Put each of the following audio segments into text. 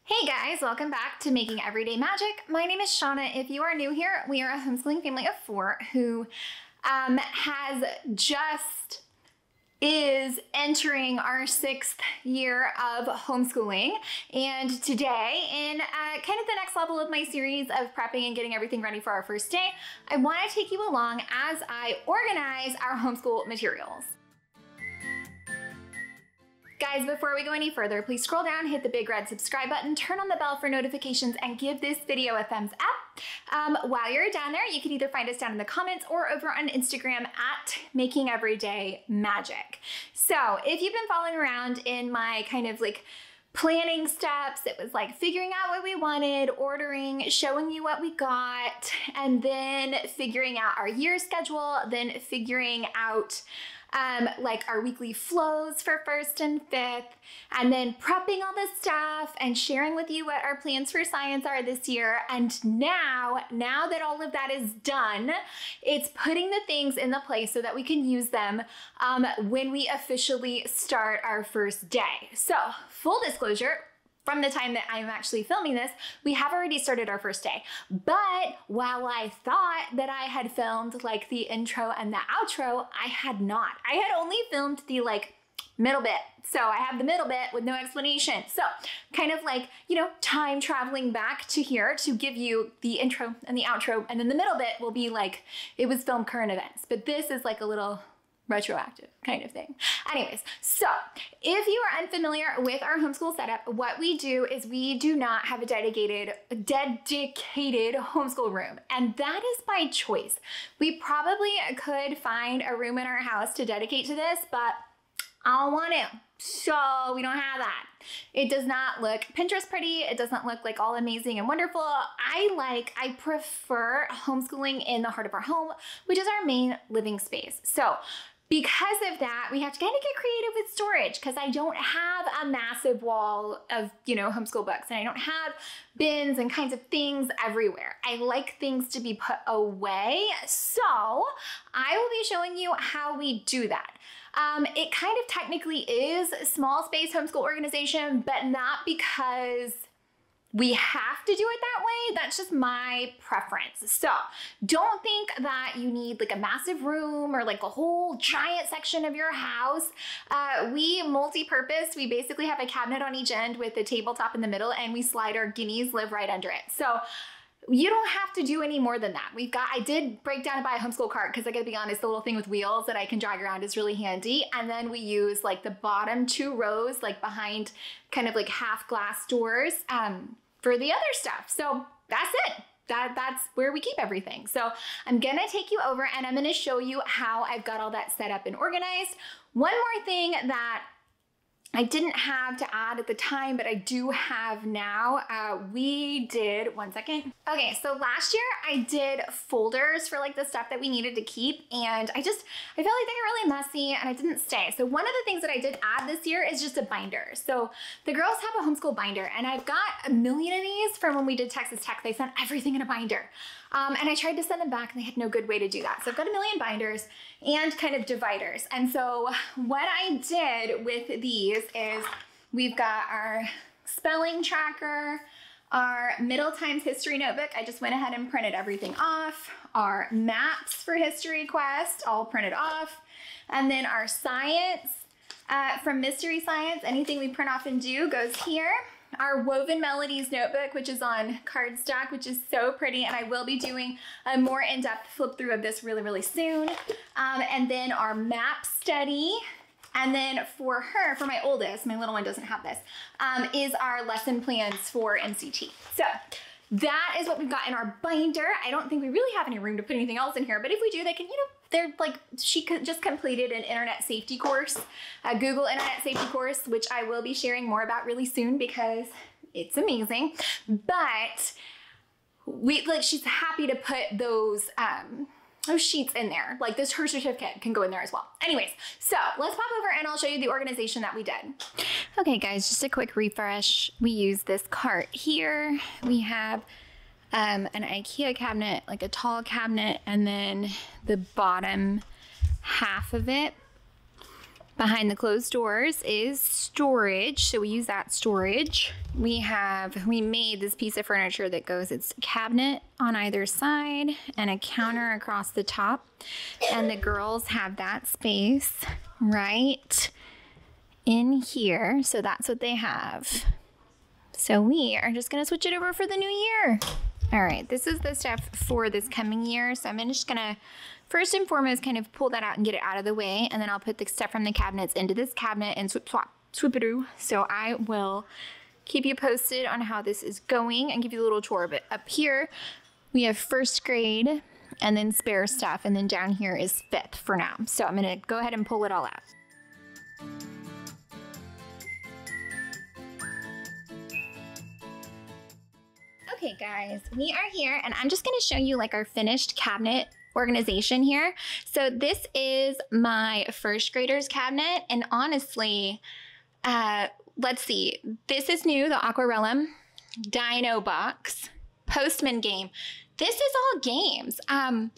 Hey guys, welcome back to Making Everyday Magic. My name is Shanna. If you are new here, we are a homeschooling family of 4 who is entering our 6th year of homeschooling. And today, in kind of the next level of my series of prepping and getting everything ready for our first day, I want to take you along as I organize our homeschool materials. Guys, before we go any further, please scroll down, hit the big red subscribe button, turn on the bell for notifications, and give this video a thumbs up. While you're down there, you can either find us down in the comments or over on Instagram at Making Everyday Magic. So if you've been following around in my kind of like planning steps, it was like figuring out what we wanted, ordering, showing you what we got, and then figuring out our year schedule, then figuring out like our weekly flows for 1st and 5th, and then prepping all this stuff and sharing with you what our plans for science are this year. And now that all of that is done, it's putting the things in the place so that we can use them when we officially start our first day. So full disclosure, from the time that I'm actually filming this, we have already started our first day. But while I thought that I had filmed like the intro and the outro, I had not. I had only filmed the like middle bit. So I have the middle bit with no explanation. So kind of like, you know, time traveling back to here to give you the intro and the outro. And then the middle bit will be like, it was filmed current events. But this is like a little retroactive kind of thing. Anyways, so if you are unfamiliar with our homeschool setup, what we do is we do not have a dedicated homeschool room, and that is by choice. We probably could find a room in our house to dedicate to this, but I don't want to. So we don't have that. It does not look Pinterest pretty. It doesn't look like all amazing and wonderful. I prefer homeschooling in the heart of our home, which is our main living space. So because of that, we have to kind of get creative with storage because I don't have a massive wall of, you know, homeschool books, and I don't have bins and kinds of things everywhere. I like things to be put away. So I will be showing you how we do that. It kind of technically is a small space homeschool organization, but not because we have to do it that way. That's just my preference. So don't think that you need like a massive room or like a whole giant section of your house. We multi-purpose. We basically have a cabinet on each end with a tabletop in the middle, and we slide our guineas live right under it. So you don't have to do any more than that. I did break down and buy a homeschool cart because I gotta be honest, the little thing with wheels that I can drag around is really handy. And then we use like the bottom 2 rows, like behind kind of like half glass doors for the other stuff. So that's it. That's where we keep everything. So I'm gonna take you over and I'm gonna show you how I've got all that set up and organized. One more thing that I didn't have to add at the time, but I do have now. We did, one second. Okay, so last year I did folders for like the stuff that we needed to keep, and I felt like they were really messy and it didn't stay. So one of the things that I did add this year is just a binder. So the girls have a homeschool binder, and I've got a million of these from when we did Texas Tech. They sent everything in a binder. And I tried to send them back and they had no good way to do that. So I've got a million binders and kind of dividers. And so what I did with these is we've got our spelling tracker, our Middle Times history notebook. I just went ahead and printed everything off. Our maps for History Quest, all printed off. And then our science from Mystery Science, anything we print off and do goes here. Our Woven Melodies notebook, which is on cardstock, which is so pretty, and I will be doing a more in-depth flip through of this really, really soon. And then our map study, and then for her, for my oldest, my little one doesn't have this, is our lesson plans for MCT. So that is what we've got in our binder. I don't think we really have any room to put anything else in here, but if we do, they can, you know, they're like, she just completed an internet safety course, a Google internet safety course, which I will be sharing more about really soon because it's amazing. But she's happy to put those sheets in there. Like this, her certificate can go in there as well. Anyways, so let's pop over and I'll show you the organization that we did. Okay guys, just a quick refresh. We use this cart here. We have an IKEA cabinet, like a tall cabinet, and then the bottom half of it Behind the closed doors is storage, so we use that storage. We made this piece of furniture that goes, it's a cabinet on either side and a counter across the top. And the girls have that space right in here, so that's what they have. So we are just gonna switch it over for the new year. All right, this is the stuff for this coming year, so I'm just gonna first and foremost kind of pull that out and get it out of the way, and then I'll put the stuff from the cabinets into this cabinet and swoop-a-doo. So I will keep you posted on how this is going and give you a little tour. But up here, we have first grade and then spare stuff, and then down here is fifth for now. So I'm gonna go ahead and pull it all out. Okay guys, we are here and I'm just gonna show you like our finished cabinet organization here. So this is my first graders cabinet, and honestly, let's see, this is new, the Aquarellum, Dino Box, Postman game. This is all games. I don't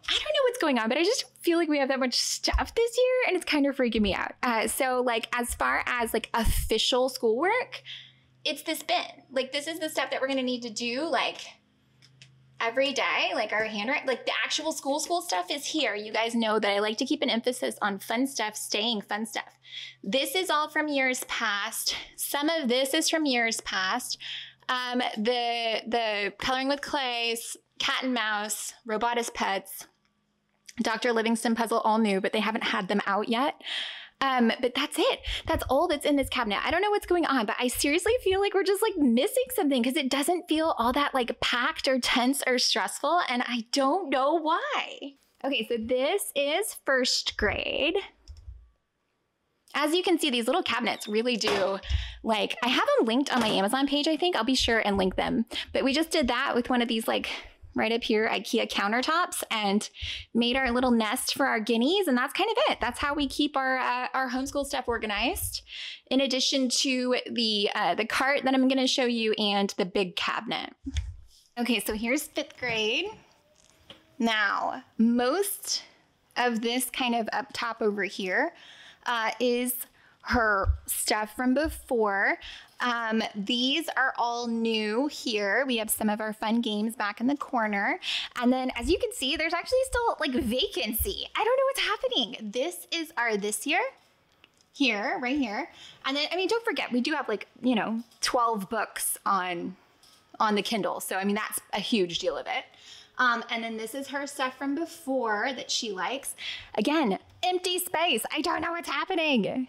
know what's going on, but I just feel like we have that much stuff this year and it's kind of freaking me out. So like as far as like official schoolwork, it's this bin. Like this is the stuff that we're gonna need to do like every day, like our handwriting, like the actual school stuff is here. You guys know that I like to keep an emphasis on fun stuff, staying fun stuff. This is all from years past. Some of this is from years past. The coloring with clays, cat and mouse, Robotus Pets, Dr. Livingston puzzle, all new, but they haven't had them out yet. But that's it. That's all that's in this cabinet. I don't know what's going on, but I seriously feel like we're just like missing something because it doesn't feel all that like packed or tense or stressful, and I don't know why. Okay, so this is first grade. As you can see, these little cabinets really do, like, I have them linked on my Amazon page, I think. I'll be sure and link them. But we just did that with one of these like right up here IKEA countertops and made our little nest for our guineas, and that's kind of it. That's how we keep our homeschool stuff organized, in addition to the cart that I'm gonna show you and the big cabinet. Okay, so here's fifth grade. Now, most of this kind of up top over here is her stuff from before. These are all new here. We have some of our fun games back in the corner. And then as you can see, there's actually still like vacancy. I don't know what's happening. This is our this year here, right here. And then, I mean, don't forget, we do have like, you know, 12 books on the Kindle. So, I mean, that's a huge deal of it. And then this is her stuff from before that she likes. Again, empty space. I don't know what's happening.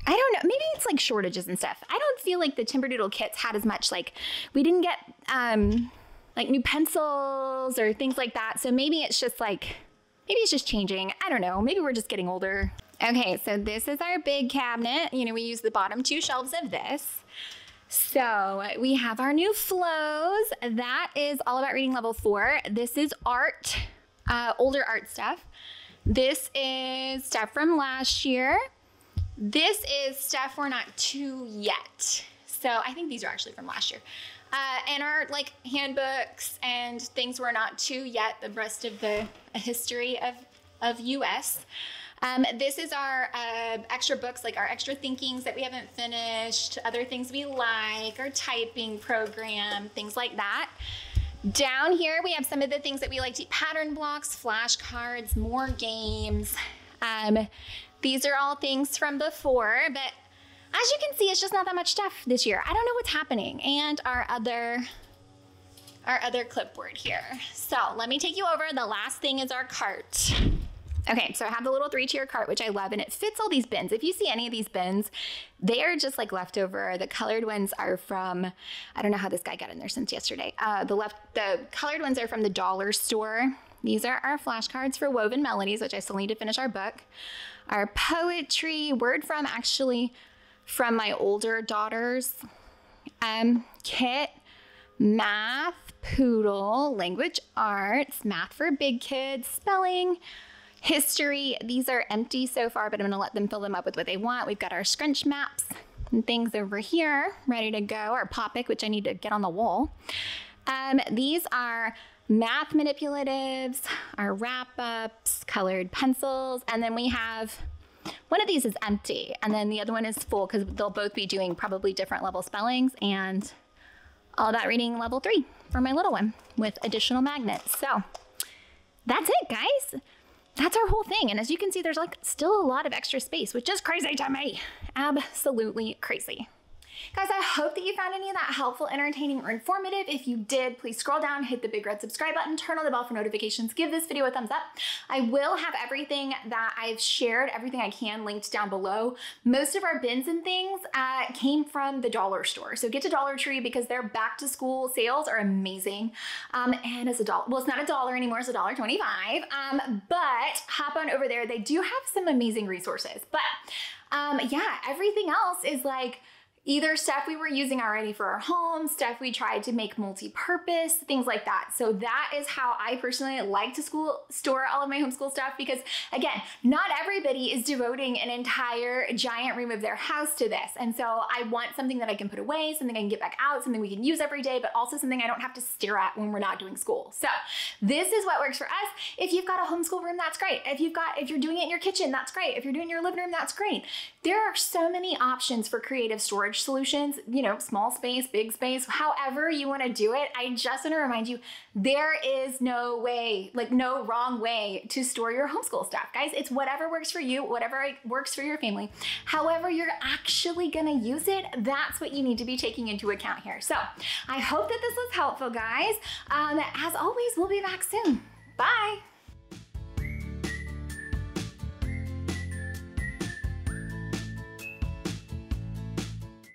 I don't know. Maybe it's like shortages and stuff. I don't feel like the Timberdoodle kits had as much, like, we didn't get like new pencils or things like that. So maybe it's just like, maybe it's just changing. I don't know. Maybe we're just getting older. Okay, so this is our big cabinet. You know, we use the bottom two shelves of this. So we have our new flows. That is all about reading level 4. This is art, older art stuff. This is stuff from last year. This is stuff we're not to yet. So I think these are actually from last year. And our like handbooks and things we're not to yet, the rest of the history of US. This is our extra books, like our extra thinkings that we haven't finished, other things we like, our typing program, things like that. Down here, we have some of the things that we like to eat, pattern blocks, flashcards, more games. These are all things from before, but as you can see, it's just not that much stuff this year. I don't know what's happening. And our other clipboard here. So let me take you over. The last thing is our cart. Okay, so I have the little 3-tier cart, which I love, and it fits all these bins. If you see any of these bins, they are just like leftover. The colored ones are from, I don't know how this guy got in there since yesterday. The colored ones are from the dollar store. These are our flashcards for Woven Melodies, which I still need to finish our book. Our poetry, word from actually from my older daughters. Kit, math, poodle, language arts, math for big kids, spelling, history. These are empty so far, but I'm gonna let them fill them up with what they want. We've got our scrunch maps and things over here ready to go. Our Popic, which I need to get on the wall. These are math manipulatives, our wrap-ups, colored pencils. And then we have, one of these is empty and then the other one is full because they'll both be doing probably different level spellings, and all about reading level 3 for my little one with additional magnets. So that's it, guys. That's our whole thing. And as you can see, there's like still a lot of extra space, which is crazy to me. Absolutely crazy. Guys, I hope that you found any of that helpful, entertaining, or informative. If you did, please scroll down, hit the big red subscribe button, turn on the bell for notifications, give this video a thumbs up. I will have everything that I've shared, everything I can, linked down below. Most of our bins and things came from the dollar store. So get to Dollar Tree because their back to school sales are amazing. And it's $1, well, it's not $1 anymore, it's $1.25. But hop on over there. They do have some amazing resources. But yeah, everything else is like, either stuff we were using already for our home, stuff we tried to make multi-purpose, things like that. So that is how I personally like to store all of my homeschool stuff, because again, not everybody is devoting an entire giant room of their house to this. And so I want something that I can put away, something I can get back out, something we can use every day, but also something I don't have to stare at when we're not doing school. So this is what works for us. If you've got a homeschool room, that's great. If you're doing it in your kitchen, that's great. If you're doing it in your living room, that's great. There are so many options for creative storage solutions, you know, small space, big space, however you want to do it. I just want to remind you, there is no way, like no wrong way to store your homeschool stuff, guys. It's whatever works for you, whatever works for your family. However you're actually going to use it, that's what you need to be taking into account here. So I hope that this was helpful, guys. As always, we'll be back soon. Bye.